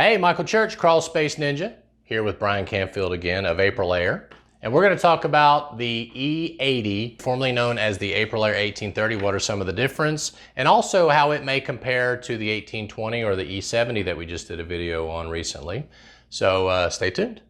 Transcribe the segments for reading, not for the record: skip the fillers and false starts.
Hey, Michael Church, Crawl Space Ninja, here with Brian Canfield again of Aprilaire. And we're going to talk about the E080, formerly known as the Aprilaire 1830. What are some of the difference? And also how it may compare to the 1820 or the E070 that we just did a video on recently. So stay tuned.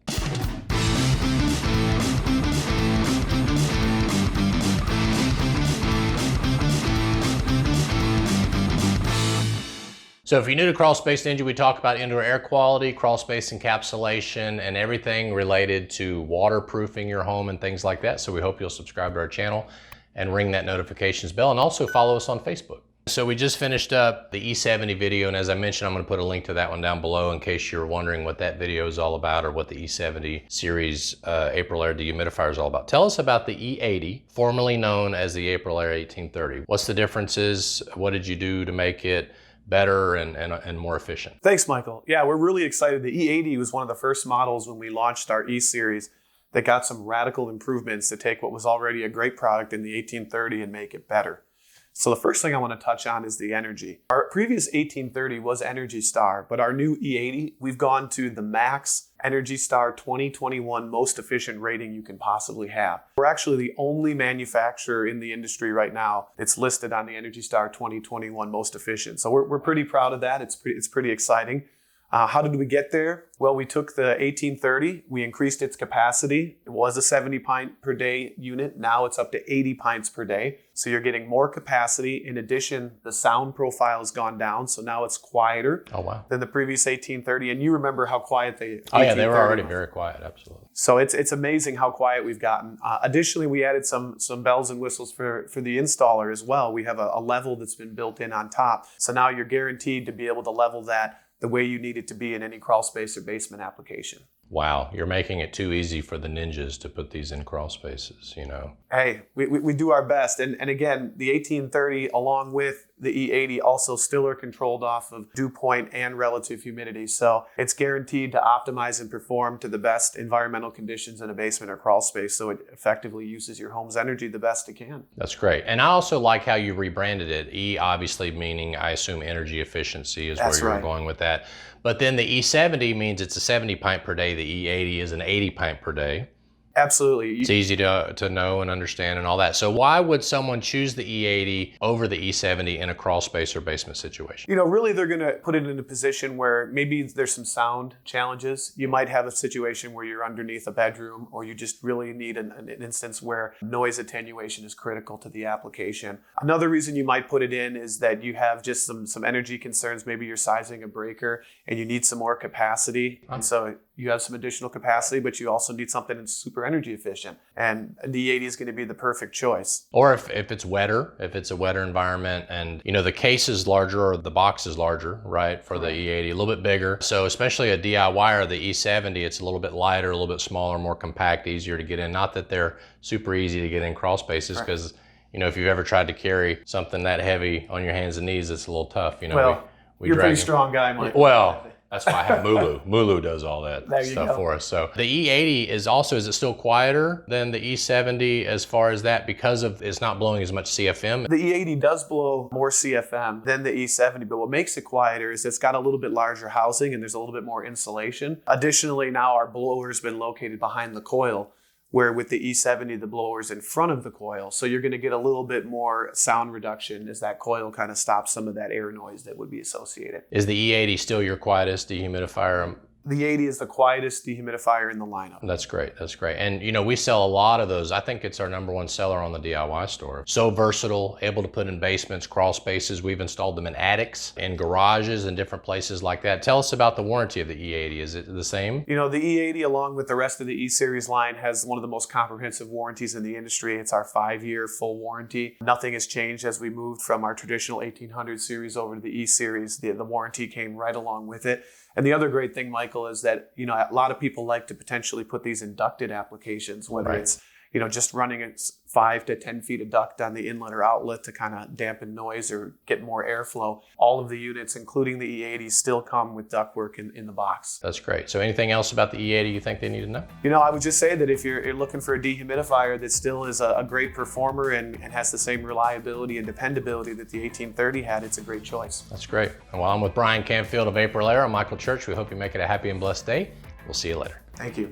So if you're new to Crawl Space Ninja, we talk about indoor air quality, crawl space encapsulation, and everything related to waterproofing your home and things like that. So we hope you'll subscribe to our channel and ring that notifications bell, and also follow us on Facebook. So we just finished up the E070 video, and as I mentioned, I'm going to put a link to that one down below in case you're wondering what that video is all about or what the E070 series Aprilaire Dehumidifier is all about. Tell us about the E080, formerly known as the Aprilaire 1830. What's the differences? What did you do to make it better and more efficient? Thanks, Michael. Yeah, we're really excited. The E080 was one of the first models when we launched our E-Series that got some radical improvements to take what was already a great product in the 1830 and make it better. So the first thing I want to touch on is the energy. Our previous 1830 was Energy Star, but our new E080, we've gone to the max Energy Star 2021 most efficient rating you can possibly have. We're actually the only manufacturer in the industry right now that's listed on the Energy Star 2021 most efficient. So we're pretty proud of that. It's pretty exciting. How did we get there? Well, we took the 1830, we increased its capacity. It was a 70 pint per day unit. Now it's up to 80 pints per day. So you're getting more capacity. In addition, the sound profile has gone down. So now it's quieter than the previous 1830. And you remember how quiet the 1830 Oh yeah, they were already very quiet, absolutely. So it's amazing how quiet we've gotten. Additionally, we added some bells and whistles for the installer as well. We have a level that's been built in on top. So now you're guaranteed to be able to level that the way you need it to be in any crawl space or basement application. Wow, you're making it too easy for the ninjas to put these in crawl spaces, you know. Hey, we do our best. And again, the 1830 along with the E080 also still are controlled off of dew point and relative humidity. So it's guaranteed to optimize and perform to the best environmental conditions in a basement or crawl space. So it effectively uses your home's energy the best it can. That's great. And I also like how you rebranded it. E obviously meaning, I assume, energy efficiency is where you're going with that. But then the E070 means it's a 70 pint per day. The E080 is an 80 pint per day. Absolutely. It's easy to know and understand and all that. So why would someone choose the E080 over the E070 in a crawl space or basement situation? You know, really they're going to put it in a position where maybe there's some sound challenges. You might have a situation where you're underneath a bedroom, or you just really need an instance where noise attenuation is critical to the application. Another reason you might put it in is that you have just some energy concerns. Maybe you're sizing a breaker and you need some more capacity. And so you have some additional capacity, but you also need something that's super energy efficient. And the E080 is going to be the perfect choice. Or if it's wetter, if it's a wetter environment and, you know, the case is larger or the box is larger, right, for the E080, a little bit bigger. So especially a DIY or the E070, it's a little bit lighter, a little bit smaller, more compact, easier to get in. Not that they're super easy to get in crawl spaces, because, you know, if you've ever tried to carry something that heavy on your hands and knees, it's a little tough. You know, well, you're a pretty strong guy, Mike. Well, that's why I have Mulu. Mulu does all that stuff go. for us. So the E080 is it still quieter than the E070 as far as that, because of it's not blowing as much CFM? The E080 does blow more CFM than the E070, but what makes it quieter is it's got a little bit larger housing and there's a little bit more insulation. Additionally, now our blower's been located behind the coil, where with the E070, the blower's in front of the coil. So you're going to get a little bit more sound reduction as that coil kind of stops some of that air noise that would be associated. Is the E080 still your quietest dehumidifier? The E080 is the quietest dehumidifier in the lineup. That's great. That's great. And, you know, we sell a lot of those. I think it's our #1 seller on the DIY store. So versatile, able to put in basements, crawl spaces. We've installed them in attics, in garages, and different places like that. Tell us about the warranty of the E080. Is it the same? You know, the E080, along with the rest of the E-Series line, has one of the most comprehensive warranties in the industry. It's our 5-year full warranty. Nothing has changed as we moved from our traditional 1800 series over to the E-Series. The warranty came right along with it. And the other great thing, Michael, is that, you know, a lot of people like to potentially put these in ducted applications, whether it's, just running 5 to 10 feet of duct on the inlet or outlet to kind of dampen noise or get more airflow. All of the units, including the E080, still come with ductwork in the box. That's great. So anything else about the E080 you think they need to know? I would just say that if you're looking for a dehumidifier that still is a great performer and has the same reliability and dependability that the 1830 had, it's a great choice. That's great. And while I'm with Brian Campfield of Aprilaire, I'm Michael Church. We hope you make it a happy and blessed day. We'll see you later. Thank you.